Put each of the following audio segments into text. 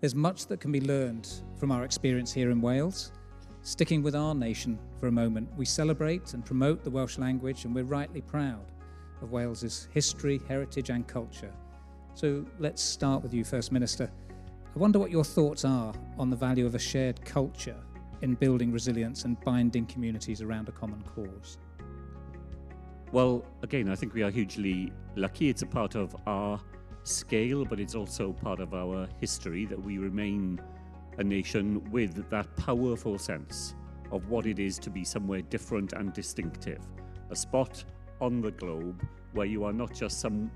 There's much that can be learned from our experience here in Wales. Sticking with our nation for a moment, we celebrate and promote the Welsh language, and we're rightly proud of Wales's history, heritage and culture. So let's start with you, First Minister. I wonder what your thoughts are on the value of a shared culture in building resilience and binding communities around a common cause. Well, again, I think we are hugely lucky. It's a part of our scale, but it's also part of our history that we remain a nation with that powerful sense of what it is to be somewhere different and distinctive. A spot on the globe where you are not just some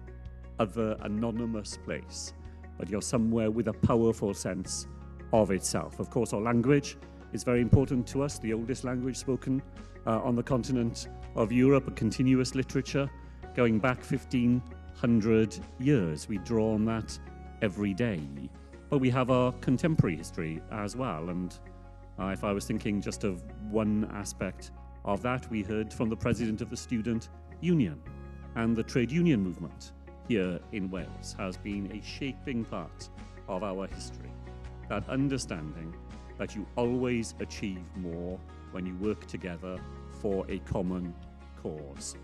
other anonymous place, but you're somewhere with a powerful sense of itself. Of course, our language is very important to us, the oldest language spoken on the continent of Europe, a continuous literature going back 1,500 years. We draw on that every day. But we have our contemporary history as well. And if I was thinking just of one aspect of that, we heard from the president of the Student Union, and the trade union movement here in Wales has been a shaping part of our history. That understanding that you always achieve more when you work together for a common cause.